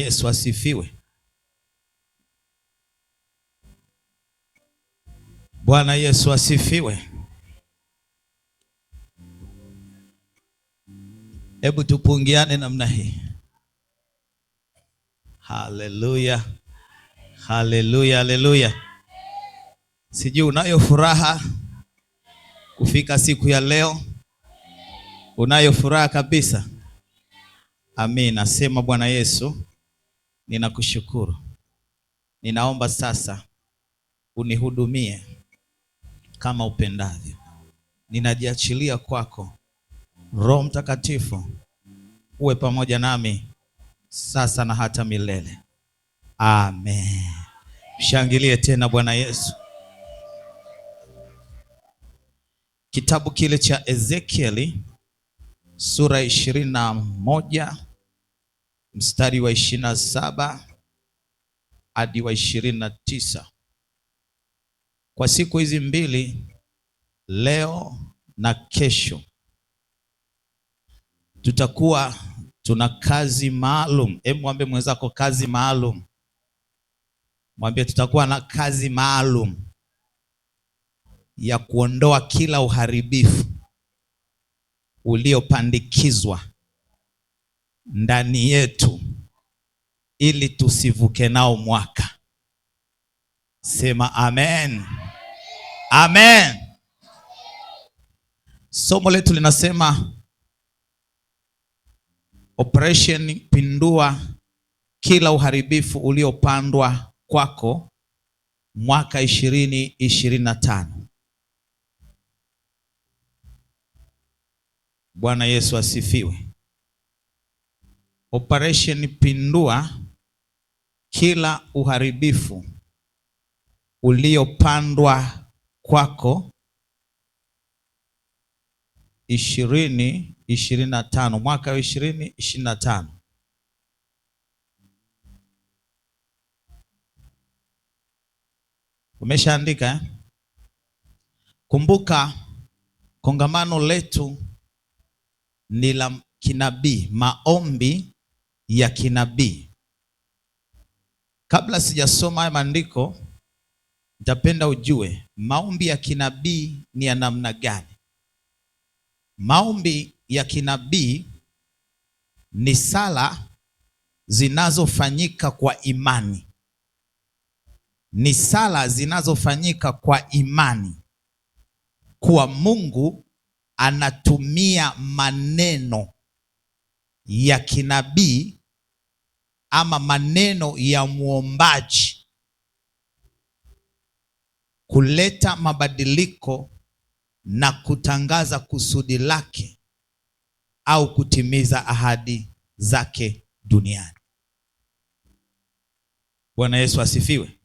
Yesu asifiwe. Bwana Yesu asifiwe. Hebu tupungiane namna hii. Haleluya, haleluya, haleluya. Sijui unayo furaha kufika siku ya leo? Unayo furaha kabisa? Amina. Sema, Bwana Yesu, ninakushukuru. Ninaomba sasa unihudumie kama upendavyo. Ninajiachilia kwako. Roho Mtakatifu, uwe pamoja nami sasa na hata milele. Amen. Mshangilie tena Bwana Yesu. Kitabu kile cha Ezekieli sura 21 mstari wa 27 hadi wa 29. Kwa siku hizi mbili, leo na kesho, tutakuwa tuna kazi maalum. Hebu mwambie mwenzako kazi maalum. Mwambie tutakuwa na kazi maalum ya kuondoa kila uharibifu uliopandikizwa ndani yetu ili tusivuke nao mwaka. Sema amen. Amen. Somo letu linasema Operation Pindua kila uharibifu uliopandwa kwako mwaka 2025. Bwana Yesu asifiwe. Operation Pindua kila uharibifu uliopandwa kwako 2025, mwaka wa 2025. Umeshaandika eh? Kumbuka kongamano letu ni la kinabii, maombi ya kinabii. Kabla sijasoma haya maandiko, nitapenda ujue maombi ya kinabii ni ya namna gani. Maombi ya kinabii ni sala zinazofanyika kwa imani. Ni sala zinazofanyika kwa imani kuwa Mungu anatumia maneno ya kinabii ama maneno ya muombaji kuleta mabadiliko na kutangaza kusudi lake au kutimiza ahadi zake duniani. Bwana Yesu asifiwe.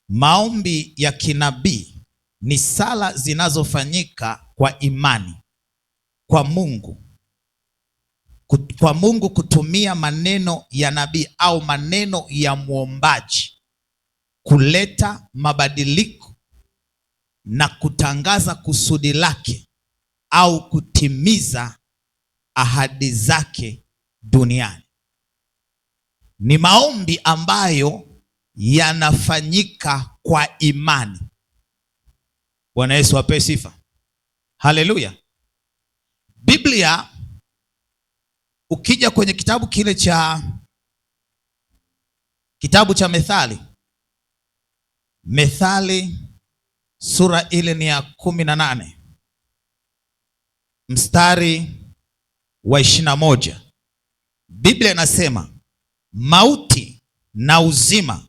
Maombi ya kinabii ni sala zinazofanyika kwa imani kwa Mungu. Kwa Mungu kutumia maneno ya nabii au maneno ya muombaji kuleta mabadiliko na kutangaza kusudi lake au kutimiza ahadi zake duniani. Ni maombi ambayo yanafanyika kwa imani. Bwana Yesu apewe sifa. Haleluya. Biblia, ukija kwenye kitabu kile cha Methali sura ile ni ya 18 mstari wa 21. Biblia inasema mauti na uzima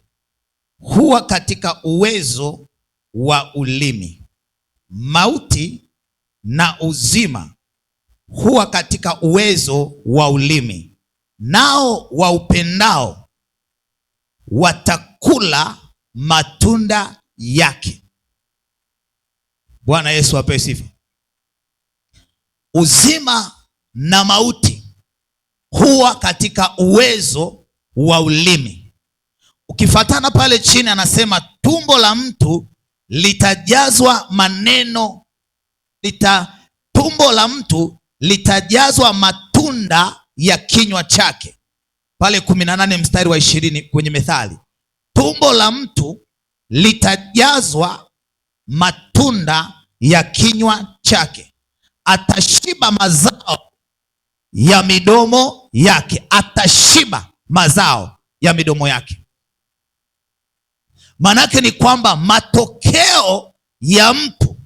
huwa katika uwezo wa ulimi. Mauti na uzima huwa katika uwezo wa ulimi, nao waupendao watakula matunda yake. Bwana Yesu apewe sifa. Uzima na mauti huwa katika uwezo wa ulimi. Ukifuatana pale chini anasema tumbo la mtu litajazwa maneno, tumbo la mtu litajazwa matunda ya kinywa chake. pale 18 mstari wa 20 kwenye Methali, tumbo la mtu litajazwa matunda ya kinywa chake, atashiba mazao ya midomo yake. Atashiba mazao ya midomo yake. Manake ni kwamba matokeo ya mtu,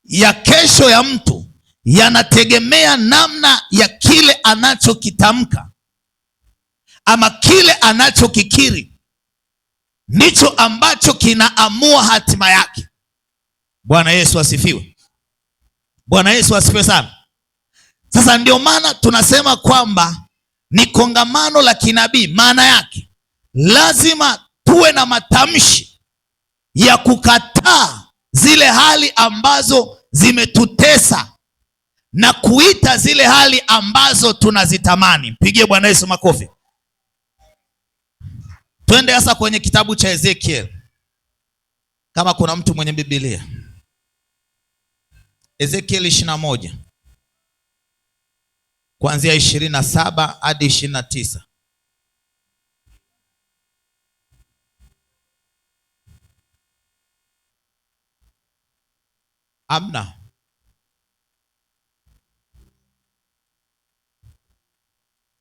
ya kesho ya mtu, yanategemea namna ya kile anachokitamka ama kile anachokikiri. Ndicho ambacho kinaamua hatima yake. Bwana Yesu asifiwe. Bwana Yesu asifiwe sana. Sasa ndio maana tunasema kwamba ni kongamano la kinabii. Maana yake lazima tuwe na matamshi ya kukataa zile hali ambazo zimetutesa na kuita zile hali ambazo tunazitamani. Pigie Bwana Yesu makofi. Twende sasa kwenye kitabu cha Ezekiel. Kama kuna mtu mwenye Biblia, Ezekiel 21 kuanzia 27 hadi 29. Amna.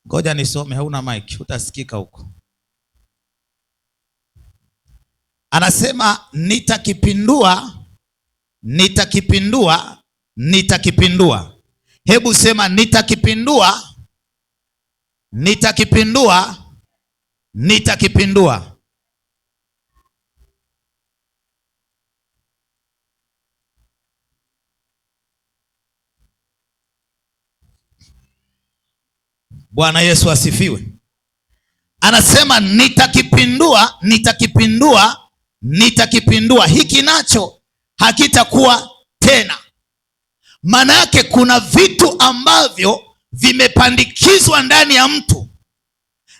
Ngoja nisome, hauna mic, utasikika huko. Anasema nitakipindua, nitakipindua, nitakipindua. Hebu sema nitakipindua, nitakipindua, nitakipindua. Bwana Yesu asifiwe. Anasema nitakipindua, nitakipindua, nitakipindua. Hiki nacho hakitakuwa tena. Maana yake kuna vitu ambavyo vimepandikizwa ndani ya mtu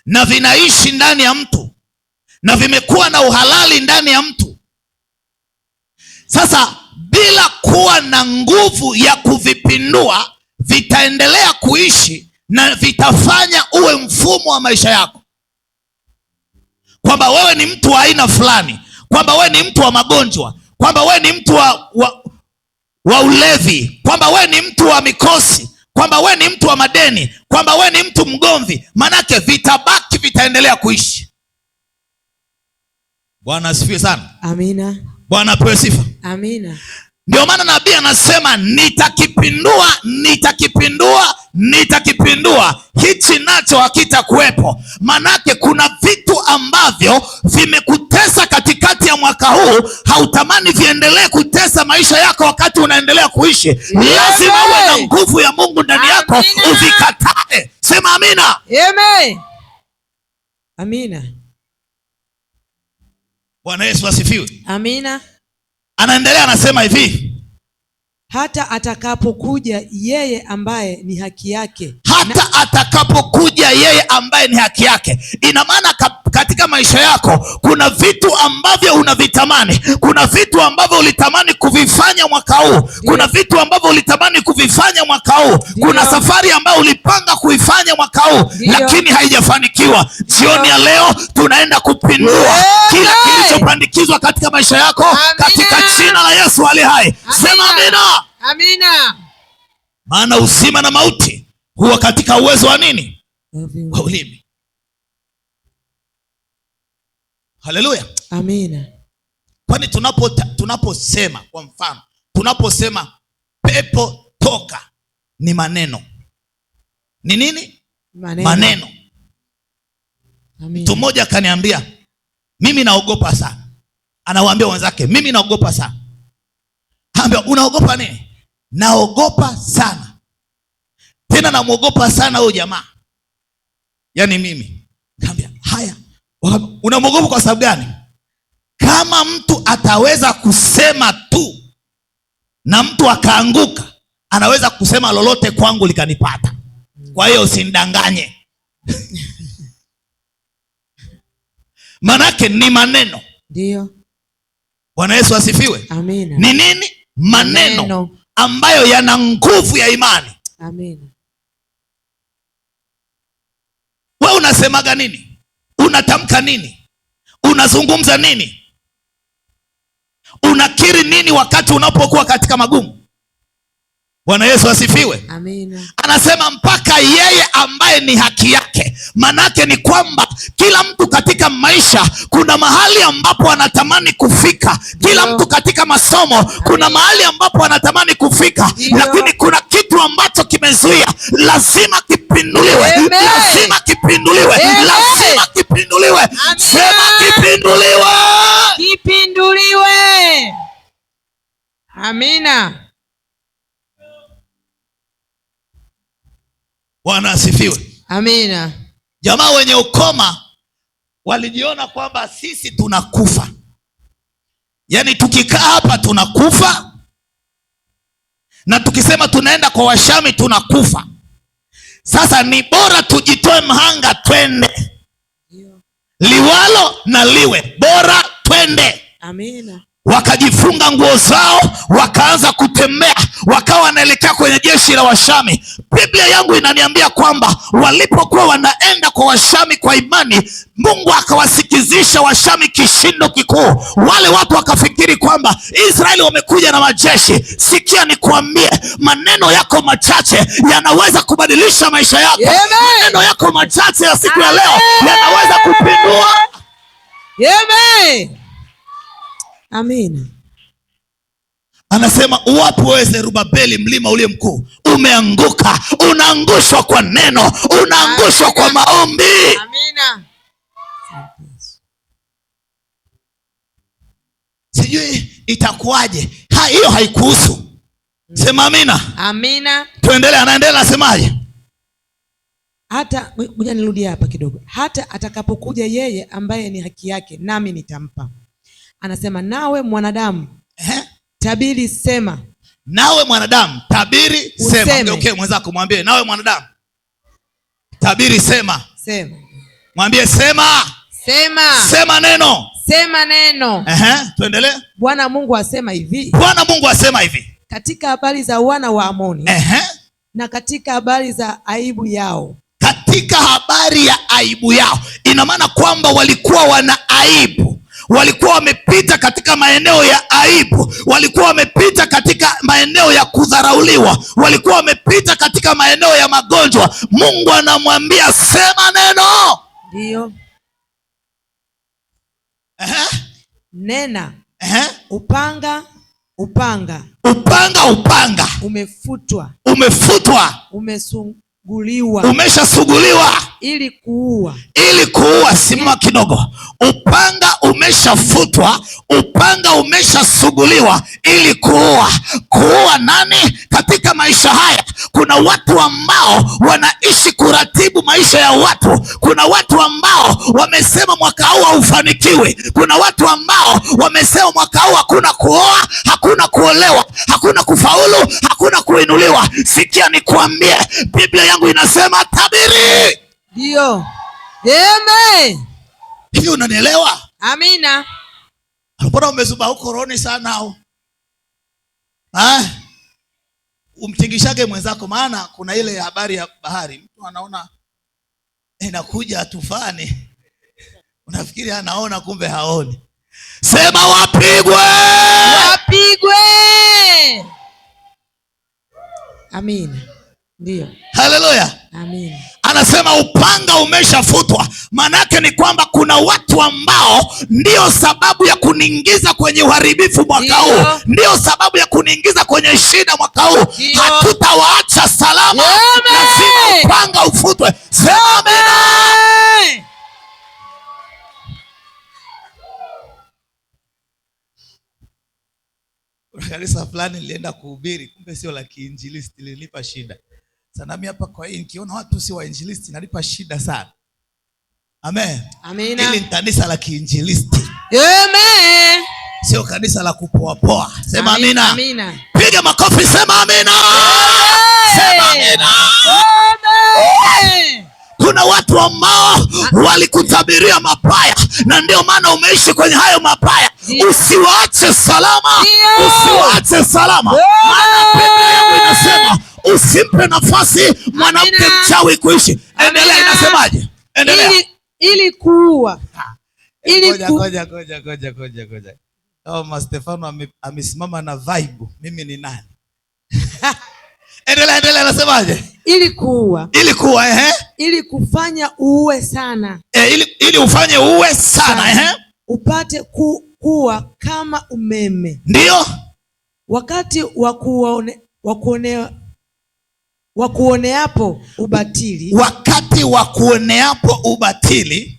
na vinaishi ndani ya mtu na vimekuwa na uhalali ndani ya mtu. Sasa bila kuwa na nguvu ya kuvipindua, vitaendelea kuishi na vitafanya uwe mfumo wa maisha yako, kwamba wewe ni mtu wa aina fulani, kwamba wewe ni mtu wa magonjwa, kwamba wewe ni mtu wa ulevi, kwamba wewe ni mtu wa mikosi, kwamba wewe ni mtu wa madeni, kwamba wewe ni mtu mgomvi. Manake vitabaki, vitaendelea kuishi. Bwana asifiwe sana. Amina. Bwana apewe sifa. Amina. Ndio maana nabii anasema nitakipindua, nitakipindua, nitakipindua. Hichi nacho hakitakuwepo. Manake kuna vitu ambavyo vimekutesa katikati ya mwaka huu, hautamani viendelee kutesa maisha yako wakati unaendelea kuishi. Lazima uwe na nguvu ya Mungu ndani yako, uvikatae. Sema amina. Amen. Amina. Bwana Yesu asifiwe. Amina. Anaendelea anasema hivi, hata atakapokuja yeye ambaye ni haki yake. Hata atakapokuja yeye ambaye ni haki yake. Ina maana katika maisha yako kuna vitu ambavyo unavitamani, kuna vitu ambavyo ulitamani kuvifanya mwaka huu, kuna vitu ambavyo ulitamani kuvifanya mwaka huu, kuna safari ambayo ulipanga kuifanya mwaka huu lakini haijafanikiwa. Jioni ya leo tunaenda kupindua kila kilichopandikizwa katika maisha yako. Amina. Katika jina la Yesu aliye hai. Sema amina. Amina. Maana uzima na mauti huwa katika uwezo wa nini? Wa ulimi. Haleluya. Amina. Kwani tunaposema kwa mfano, tunaposema pepo toka, ni maneno. Ni nini? Maneno. Mtu mmoja akaniambia mimi naogopa sana. Anawaambia wenzake mimi naogopa sana. Ambia unaogopa nini? Naogopa sana. Tena namuogopa sana huyo jamaa. Yaani mimi. Kaambia haya, unamwogopa kwa sababu gani? Kama mtu ataweza kusema tu na mtu akaanguka, anaweza kusema lolote kwangu likanipata. Kwa hiyo usinidanganye. Manake ni maneno. Ndio. Bwana Yesu asifiwe. Amina. Ni nini? Maneno ambayo yana nguvu ya imani. Amina. Wewe wewe unasemaga nini? Unatamka nini? Unazungumza nini? Unakiri nini wakati unapokuwa katika magumu? Bwana Yesu asifiwe. Amina. Anasema mpaka yeye ambaye ni haki yake. Manake ni kwamba kila mtu katika maisha kuna mahali ambapo anatamani kufika. Kila mtu katika masomo kuna mahali ambapo anatamani kufika. Lakini kuna kitu ambacho kimezuia. Lazima kipinduliwe. Lazima kipinduliwe. Lazima kipinduliwe. Sema kipinduliwe. Kipinduliwe. Amina. Bwana asifiwe. Amina. Jamaa wenye ukoma walijiona kwamba sisi tunakufa. Yaani tukikaa hapa tunakufa, na tukisema tunaenda kwa Washami tunakufa. Sasa ni bora tujitoe mhanga twende. Liwalo na liwe, bora twende. Amina. Wakajifunga nguo zao, wakaanza kutembea, wakawa wanaelekea kwenye jeshi la Washami. Biblia yangu inaniambia kwamba walipokuwa wanaenda kwa Washami kwa imani, Mungu akawasikizisha Washami kishindo kikuu. Wale watu wakafikiri kwamba Israeli wamekuja na majeshi. Sikia nikuambie, maneno yako machache yanaweza kubadilisha maisha yako. Maneno yako machache ya siku ya leo yanaweza kupindua. Amen. Amina. Anasema uwapi wewe Zerubabeli, mlima ule mkuu umeanguka. Unaangushwa kwa neno, unaangushwa kwa maombi. Amina. Sijui itakuwaje, hiyo haikuhusu. Sema amina. Amina. Tuendelee. Anaendelea, nasemaje? Hata ngoja nirudi hapa kidogo. Hata atakapokuja yeye ambaye ni haki yake, nami nitampa. Anasema nawe mwanadamu, tabiri sema. Nawe mwanadamu, tabiri sema. Okay, mwenzako mwambie nawe mwanadamu, tabiri sema. Sema. Mwambie sema. Sema. Sema neno. Sema neno. Tuendelee. Bwana Mungu asema hivi. Bwana Mungu asema hivi. Katika habari za wana wa Amoni. Na katika habari za aibu yao. Katika habari ya aibu yao. Ina maana kwamba walikuwa wana aibu. Walikuwa wamepita katika maeneo ya aibu. Walikuwa wamepita katika maeneo ya kudharauliwa. Walikuwa wamepita katika maeneo ya magonjwa. Mungu anamwambia sema neno. Ndio. Nena. Upanga, upanga. Upanga, upanga. Umefutwa. Umefutwa. Umesuguliwa. Umeshasuguliwa. Ili kuua. Ili kuua. Simama kidogo. Upanga umeshafutwa, upanga umeshasuguliwa ili kuua. Kuua nani? Katika maisha haya kuna watu ambao wanaishi kuratibu maisha ya watu. Kuna watu ambao wamesema mwaka huu haufanikiwi. Kuna watu ambao wamesema mwaka huu hakuna kuoa, hakuna kuolewa, hakuna kufaulu, hakuna kuinuliwa. Sikia nikuambie, Biblia yangu inasema tabiri. Ndio. Amen. Hivi unanielewa? Amina. Mbona umezuba huko roni sana au? Umtingishage mwenzako, maana kuna ile habari ya bahari. Mtu anaona inakuja tufani. Unafikiri anaona, kumbe haoni. Sema wapigwe. Wapigwe. Amina. Ndio. Haleluya. Amina. Anasema upanga umeshafutwa. Manake ni kwamba kuna watu ambao ndio sababu ya kuniingiza kwenye uharibifu mwaka huu. Ndio sababu ya kuniingiza kwenye shida mwaka huu. Hatutawaacha salama. Lazima upanga ufutwe. Sema amina. Kanisa fulani nilienda kuhubiri, kumbe sio la kiinjilisti, lilinipa shida. Sana mimi hapa kwa hii nikiona watu si wainjilisti nalipa shida sana. Amen. Amina. Hili ni kanisa la kiinjilisti. Amen. Sio kanisa la kupoapoa. Sema amina. Amina. Piga makofi, sema amina. Sema amina. Amen. Kuna watu ambao walikutabiria mabaya na ndio maana umeishi kwenye hayo mabaya. Usiwaache salama. Usiwaache salama. Maana Biblia yangu inasema usimpe nafasi mwanamke mchawi kuishi. Endelea, inasemaje? ili kuua. Ngoja. Oh, Stefano amesimama na vibe. Mimi ni nani? Endelea, anasemaje? Ili kuua. Ili kufanya uue sana. Ili ufanye uue sana. Upate kuwa kama umeme. Ndio. Wakati wa kuoneapo ubatili.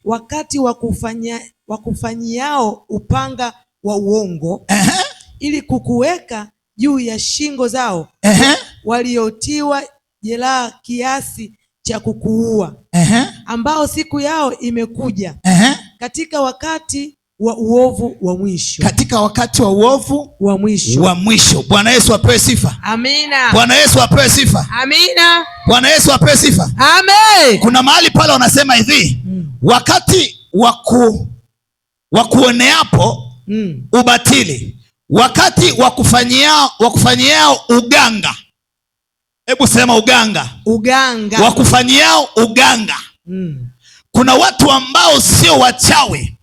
Wakati wa kufanyiao upanga wa uongo. Ili kukuweka juu ya shingo zao. Waliotiwa jeraha kiasi cha kukuua. Ambao siku yao imekuja. Katika wakati wa uovu wa mwisho. Bwana Yesu apewe sifa. Amina. Bwana Yesu apewe sifa. Amina. Bwana Yesu apewe sifa. Amen. Kuna mahali pale wanasema hivi, wakati wa kuoneapo ubatili, wakati wa kufanyiao uganga. Hebu sema uganga. Wa kufanyiao uganga. Kuna watu ambao sio wachawi,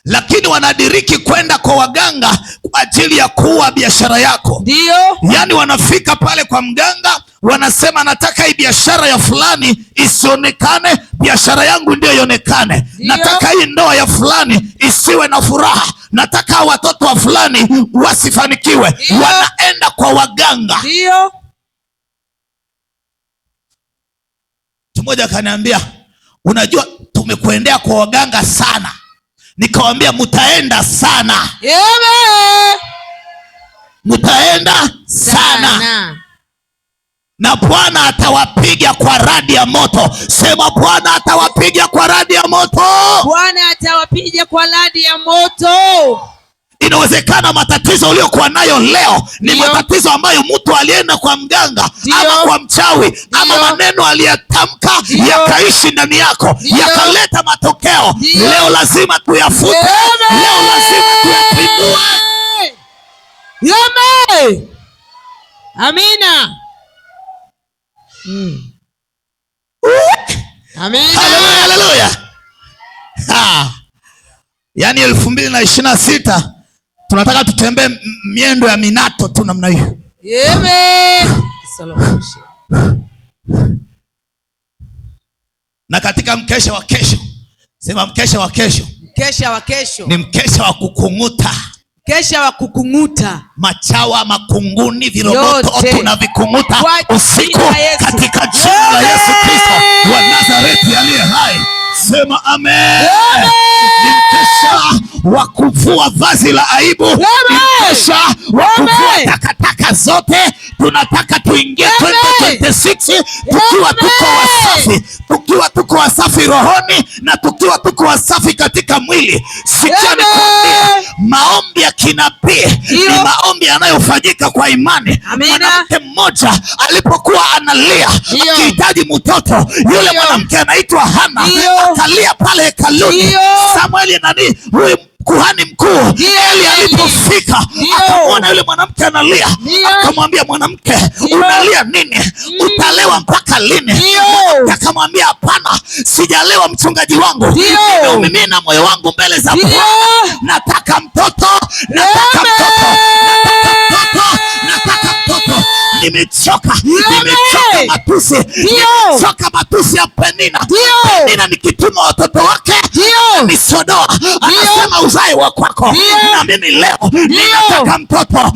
lakini wanadiriki kwenda kwa waganga kwa ajili ya kuua biashara yako. Ndio. Yaani wanafika pale kwa mganga, wanasema nataka hii biashara ya fulani isionekane, biashara yangu ndio ionekane. Nataka hii ndoa ya fulani isiwe na furaha. Nataka watoto wa fulani wasifanikiwe. Wanaenda kwa waganga. Ndio. Mmoja akaniambia, unajua tumekuendea kwa waganga sana. Nikawambia mutaenda sana. Mutaenda sana. Na Bwana atawapiga kwa radi ya moto. Sema Bwana atawapiga kwa radi ya moto. Bwana atawapiga kwa radi ya moto. Inawezekana matatizo uliokuwa nayo leo ni matatizo ambayo mtu alienda kwa mganga ama kwa mchawi ama maneno aliyatamka yakaishi ndani yako yakaleta matokeo. Leo lazima tuyafute. Leo lazima tuyapindue. Amina. Amina. Haleluya. Yaani 2026 tunataka tutembee miendo ya minato tu namna hiyo. Na katika mkesha wa kesho, sema mkesha wa kesho. Ni mkesha wa kukung'uta. Machawa, makunguni, viroboto tunavikunuta usiku katika jina la Yesu Kristo wa Nazareti aliye hai. Sema amen. Ni mkesha wa kuvua vazi la aibu. Ni mkesha wa kuvua takataka zote. Tunataka tuingie 2026 tukiwa tuko wasafi, tukiwa tuko wasafi rohoni na tukiwa tuko wasafi katika mwili. Sikia nikwambie, maombi ya kinabii ni maombi yanayofanyika kwa imani. Mwanamke mmoja alipokuwa analia akihitaji mtoto, yule mwanamke anaitwa Hana akalia pale hekaluni. Samueli huyu kuhani mkuu Eli alipofika akamwona yule mwanamke analia, akamwambia, mwanamke unalia nini? Utalewa mpaka lini? Akamwambia, hapana, sijalewa mchungaji wangu, nimeumimina moyo wangu mbele za Bwana. Nataka mtoto. Nimechoka matusi ya Penina. Penina nikituma watoto wake nisodoa, anasema uzae wa kwako, na mimi leo ninataka mtoto.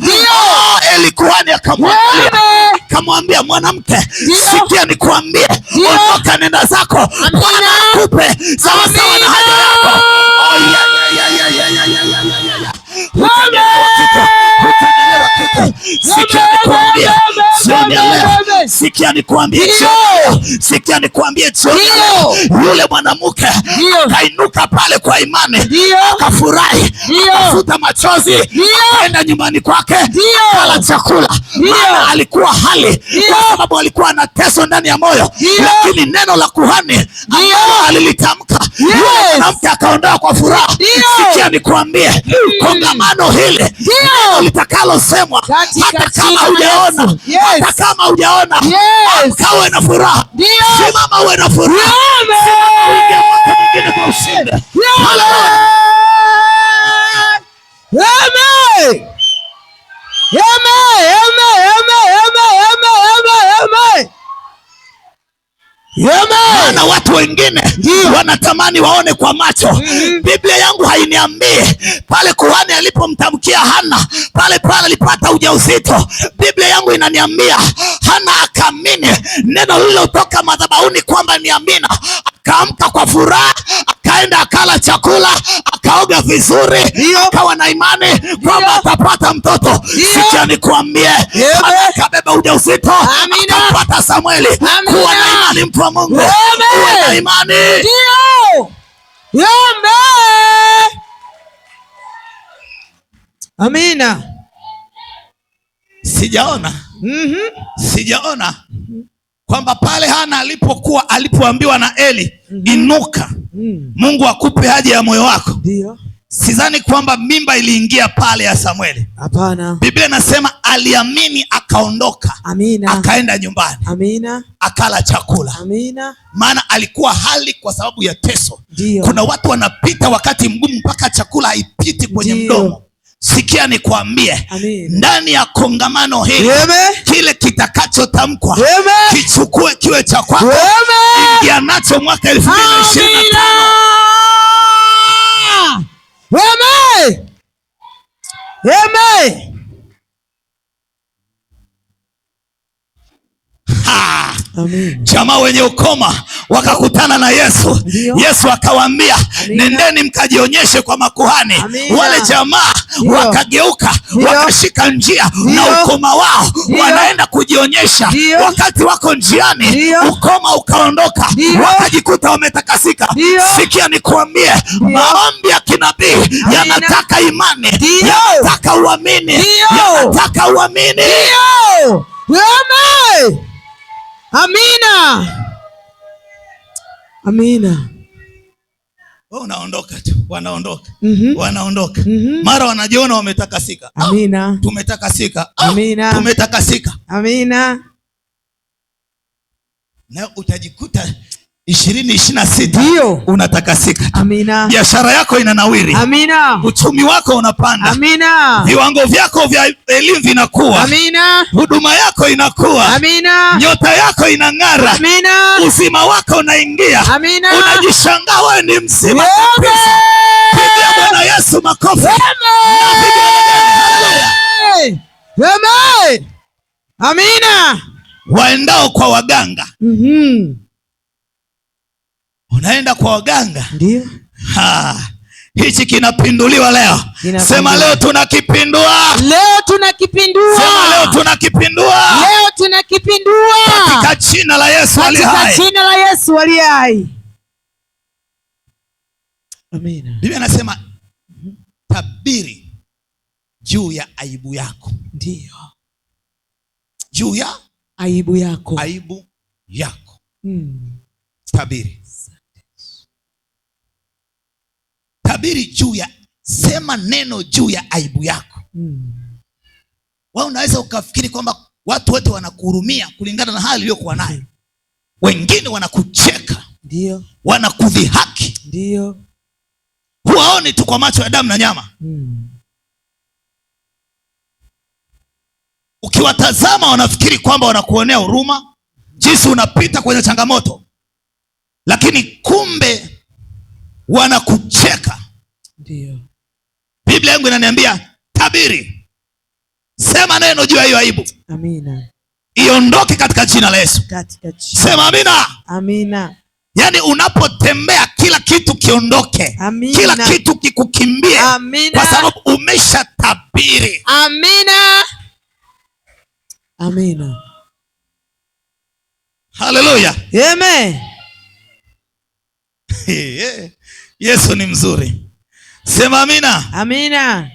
Eli kuhani akamwambia, mwanamke, sikia nikwambie, ondoka nenda zako, Bwana akupe sawa sawa na haja yako. Sikia nikwambie yule mwanamke akainuka pale kwa imani, akafurahi, akafuta machozi, akaenda nyumbani kwake, akala chakula. Maana alikuwa hali, kwa sababu alikuwa na teso ndani ya moyo, lakini neno la kuhani ambalo alilitamka, yule mwanamke akaondoka kwa furaha. Sikia nikwambie, kongamano hili neno litakalosemwa, hata kama hujaona, hata kama hujaona, ukawe na furaha. Simama uwe na furaha. Uingia mwaka mwingine kwa ushindi. Maana watu wengine wanatamani waone kwa macho. Biblia yangu hainiambii pale kuhani alipomtamkia Hana pale alipata ujauzito. Biblia yangu inaniambia Hana akaamini neno lililotoka madhabahuni kwamba ni amina. Akaamka kwa furaha, akaenda akala chakula, akaoga vizuri, akawa na imani kwamba atapata mtoto. Sikia nikwambie, akabeba ujauzito, akapata Samueli. Kuwa na imani, mtu wa Mungu, kuwa na imani. Amina. Sijaona kwamba pale Hana alipoambiwa na Eli, inuka, Mungu akupe haja ya moyo wako. Ndio. Sidhani kwamba mimba iliingia pale ya Samueli. Hapana. Biblia inasema aliamini, akaondoka. Amina. Akaenda nyumbani. Amina. Akala chakula. Amina. Maana alikuwa hali kwa sababu ya teso. Ndio. Kuna watu wanapita wakati mgumu mpaka chakula haipiti kwenye mdomo. Sikia nikwambie, ndani ya kongamano hili, kile kitakachotamkwa kichukue kiwe cha kwako. Ingia nacho mwaka 2025. Jamaa wenye ukoma wakakutana na Yesu. Yesu akawaambia, nendeni mkajionyeshe kwa makuhani. Wale jamaa wakageuka, wakashika njia na ukoma wao, wanaenda kujionyesha. Wakati wako njiani, ukoma ukaondoka, wakajikuta wametakasika. Sikia nikwambie, maombi ya kinabii yanataka imani, yanataka uamini, yanataka uamini. Amina. Amina. Unaondoka tu, wanaondoka. Wanaondoka. Mara wanajiona wametakasika. Amina. Tumetakasika. Amina. Tumetakasika. Amina. Na utajikuta 2026 unatakasika. Amina. Biashara yako inanawiri. Amina. Uchumi wako unapanda. Amina. Viwango vyako vya elimu vinakuwa. Amina. Huduma yako inakuwa. Amina. Nyota yako inang'ara. Amina. Uzima wako unaingia. Amina. Unajishangaa wewe ni mzima kabisa. Pigia Bwana Yesu makofi. Amen. Amina. Waendao kwa waganga. Unaenda kwa waganga. Ndio. Hichi kinapinduliwa leo. Sema leo tunakipindua. Leo tunakipindua. Sema leo tunakipindua. Leo tunakipindua. Katika jina la Yesu aliye hai. Katika jina la Yesu aliye hai. Amina. Biblia inasema tabiri juu ya aibu yako. Ndio. Juu ya aibu yako. Aibu yako. Tabiri. Tabiri juu ya, sema neno juu ya aibu yako. Wewe unaweza ukafikiri kwamba watu wote wanakuhurumia kulingana na hali iliyokuwa nayo. Wengine wanakucheka. Ndio. Wanakudhihaki. Ndio. Huwaoni tu kwa macho ya damu na nyama. Ukiwatazama wanafikiri kwamba wanakuonea huruma jinsi unapita kwenye changamoto, lakini kumbe wanakucheka. Ndio. Biblia yangu inaniambia tabiri, sema neno juu ya hiyo aibu. Amina. Iondoke katika jina la Yesu. Katika jina. Sema amina. Amina. Yaani unapotembea kila kitu kiondoke. Amina. Kila kitu kikukimbie. Amina. Kwa sababu umesha tabiri. Amina. Amina. Haleluya. Amen. Yesu ni mzuri. Sema amina. Amina.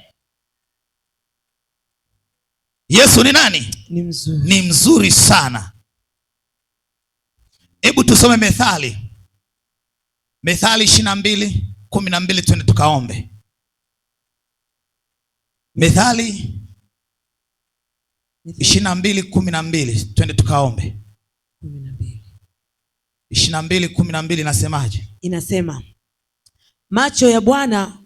Yesu ni nani? Ni mzuri. Ni mzuri sana. Hebu tusome Methali. Methali 22:12 twende tukaombe. Mithali 22:12. Twende tukaombe. 22:12 inasemaje? Inasema, macho ya Bwana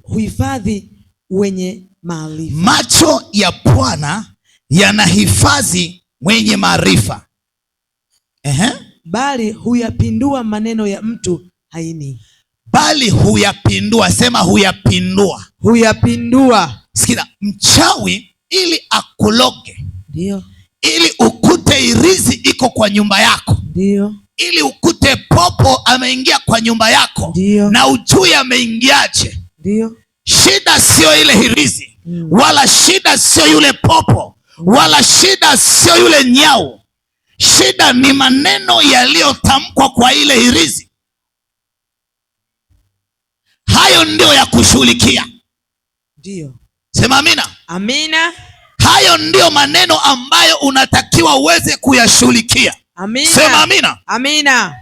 huhifadhi wenye maarifa. Macho ya Bwana yanahifadhi mwenye maarifa. Bali huyapindua maneno ya mtu haini. Bali huyapindua, sema huyapindua. Huyapindua. Sikia, mchawi ili akuloge, ndio, ili ukute irizi iko kwa nyumba yako, ndio, ili ukute popo ameingia kwa nyumba yako, ndio, na ujui ameingiaje. Ndio. Shida sio ile hirizi, wala shida sio yule popo, wala shida sio yule nyau. Shida ni maneno yaliyotamkwa kwa ile hirizi. Hayo ndio ya kushughulikia. Ndio. Sema amina. Amina. Hayo ndio maneno ambayo unatakiwa uweze kuyashughulikia. Amina. Sema amina. Amina.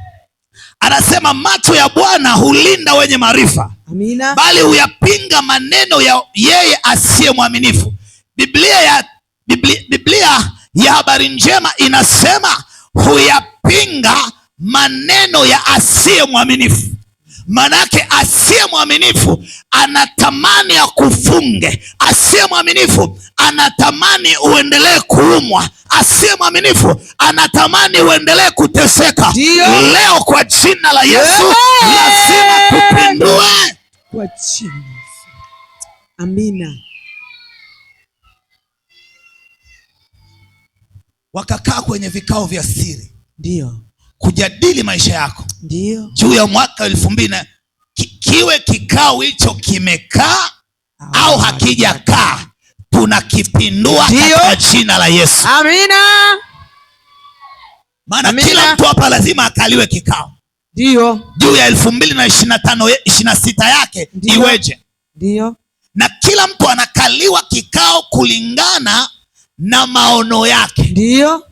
Anasema macho ya Bwana hulinda wenye maarifa. Amina. Bali huyapinga maneno ya yeye asiye mwaminifu. Biblia ya habari njema inasema huyapinga maneno ya asiye mwaminifu. Manake asiye mwaminifu anatamani ya kufunge. Asiye mwaminifu anatamani uendelee kuumwa. Asiye mwaminifu anatamani uendelee kuteseka. Leo kwa jina la Yesu lazima tupindue kwa jina. Amina. Wakakaa kwenye vikao vya siri, ndio, kujadili maisha yako, ndio, juu ya mwaka 2000. Kiwe kikao hicho kimekaa au hakijakaa, tunakipindua katika jina la Yesu. Amina. Maana kila mtu hapa lazima akaliwe kikao, ndio, juu ya 2025 26 yake iweje. Ndio. Na kila mtu anakaliwa kikao kulingana na maono yake. Ndio.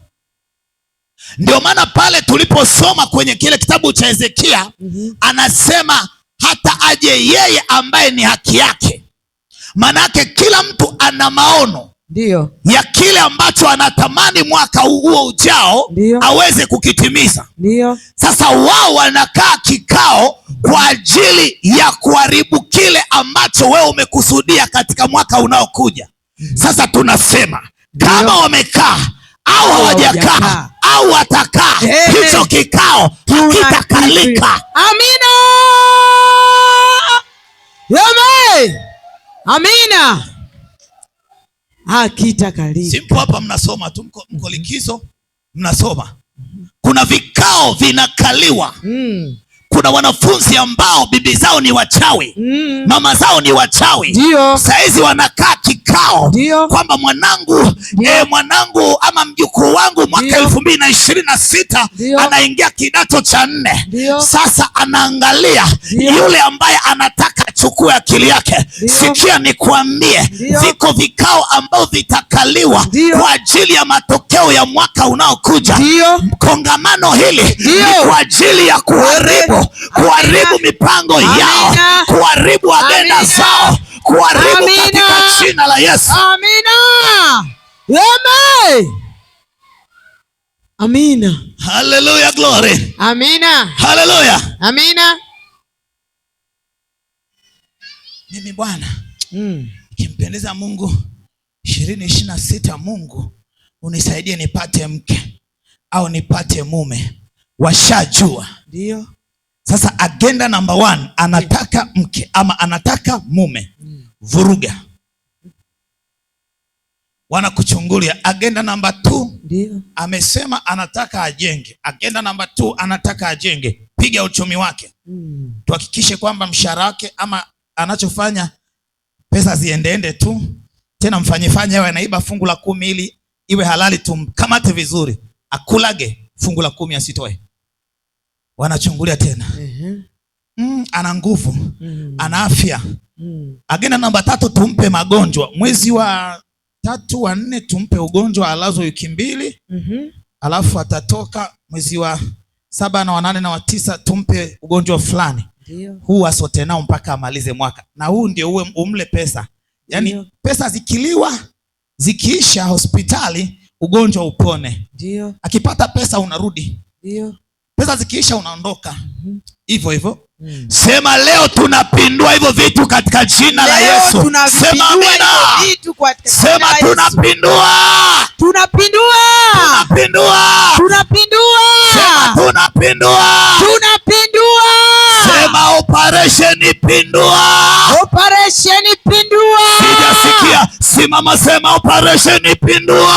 Ndio maana pale tuliposoma kwenye kile kitabu cha Hezekia, anasema hata aje yeye ambaye ni haki yake. Manake kila mtu ana maono, ndio, ya kile ambacho anatamani mwaka huo ujao aweze kukitimiza. Ndio. Sasa wao wanakaa kikao kwa ajili ya kuharibu kile ambacho wewe umekusudia katika mwaka unaokuja. Sasa tunasema kama wamekaa au hawajakaa au watakaa, hicho kikao hakitakalika. Amina. Amina. Hakitakalika. Simpo hapa mnasoma tu, mko likizo mnasoma. Kuna vikao vinakaliwa. Kuna wanafunzi ambao bibi zao ni wachawi, mama zao ni wachawi. Saizi wanakaa kikao kwamba mwanangu ama mjukuu wangu mwaka 2026 anaingia kidato cha 4. Sasa anaangalia yule ambaye anataka achukue akili yake. Sikia nikwambie, viko vikao ambao vitakaliwa kwa ajili ya matokeo ya mwaka unaokuja. Kongamano hili ni kwa ajili ya kuharibu mipango yao, kuharibu agenda zao, kuharibu katika jina la Yesu. Amina. Amina. Hallelujah, glory. Amina. Hallelujah. Amina. Mimi bwana, ikimpendeza Mungu 2026, Mungu unisaidie nipate mke au nipate mume. Washajua. Ndio. Sasa agenda number 1, anataka mke ama anataka mume. Vuruga. Wanakuchungulia. Agenda number 2, ndio, amesema anataka ajenge. Agenda number 2, anataka ajenge. Piga uchumi wake. Tuhakikishe kwamba mshahara wake ama anachofanya pesa ziendeende tu. Tena mfanyifanye awe anaiba fungu la 10 ili iwe halali, tumkamate vizuri. Akulage fungu la 10 asitoe. Wanachungulia tena. Ana nguvu, ana afya. Agenda namba 3, tumpe magonjwa. Mwezi wa 3 wa 4 tumpe ugonjwa, alazwe wiki 2. Alafu atatoka mwezi wa 7 na wa 8 na wa 9 tumpe ugonjwa fulani. Huu asote nao mpaka amalize mwaka. Na huu ndio umle pesa Yaani pesa zikiliwa, zikiisha hospitali, ugonjwa upone. Ndio. Akipata pesa unarudi. Ndio. Pesa zikiisha unaondoka. Hivyo hivyo. Sema leo tunapindua hivyo vitu katika jina la Yesu. Sema amina. Sema tunapindua. Tunapindua. Tunapindua. Tunapindua. Sema tunapindua. Tunapindua. Sema operation pindua. Operation pindua. Sijasikia. Simama, sema operation pindua.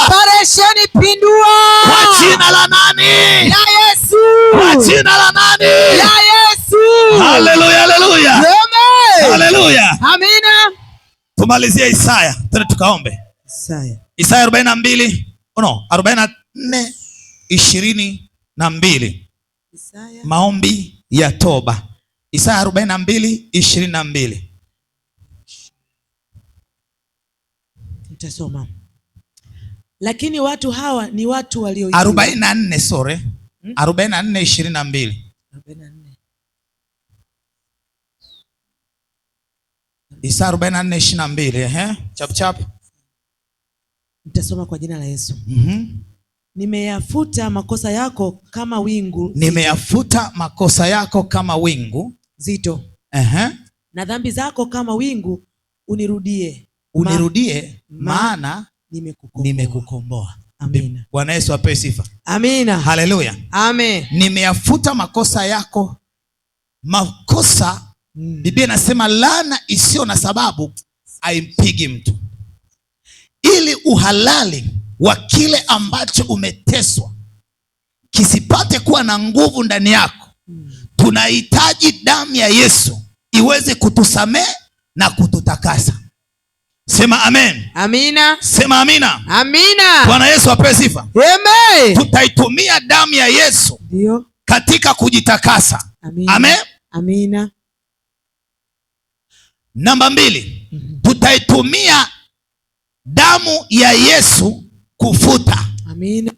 Operation pindua. Kwa jina la nani? La Yesu. Kwa jina la nani? La Yesu. Haleluya, haleluya. Amen. Haleluya. Amina. Tumalizie Isaya. Tena tukaombe. Isaya 42. No, 44:22. Isaya. Maombi ya toba. Isaya 42:22. Nitasoma. Lakini watu hawa ni watu walio 44, sorry. 44:22. 44. Isaya 44:22, chap chap. Nitasoma kwa jina la Yesu. Nimeyafuta makosa yako kama wingu. Nimeyafuta makosa yako kama wingu zito. Na dhambi zako kama wingu unirudie. Unirudie maana nimekukomboa. Amina. Bwana Yesu apewe sifa. Amina. Haleluya. Amen. Nimeyafuta makosa yako. Makosa, Biblia inasema laana isiyo na sababu haimpigi mtu. Ili uhalali wa kile ambacho umeteswa kisipate kuwa na nguvu ndani yako, tunahitaji damu ya Yesu iweze kutusamehe na kututakasa. Sema amen. Amina. Sema amina. Amina. Bwana Yesu apewe sifa. Amen. Tutaitumia damu ya Yesu katika kujitakasa. Amina. Amen. Amina. Namba 2, tutaitumia damu ya Yesu kufuta. Amina.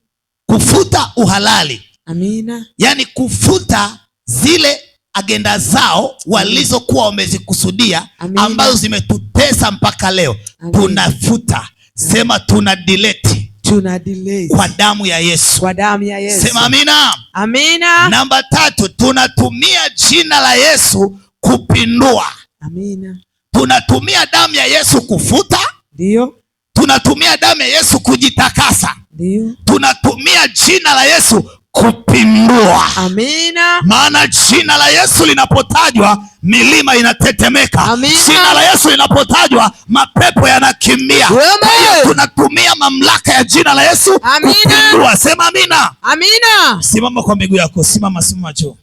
Kufuta uhalali. Amina. Yaani kufuta zile agenda zao walizokuwa wamezikusudia, ambazo zimetutesa mpaka leo. Amina. Tunafuta. Sema tuna delete. Tuna delete kwa damu ya Yesu. Kwa damu ya Yesu. Sema amina. Amina. Namba 3, tunatumia jina la Yesu kupindua. Amina. Tunatumia damu ya Yesu kufuta. Ndio. Tunatumia damu ya Yesu kujitakasa. Ndio. Tunatumia jina la Yesu kupindua. Amina. Maana jina la Yesu linapotajwa milima inatetemeka. Amina. Jina la Yesu linapotajwa mapepo yanakimbia. Amen. Tunatumia mamlaka ya jina la Yesu kupindua. Sema amina. Amina. Simama kwa miguu yako. Simama juu.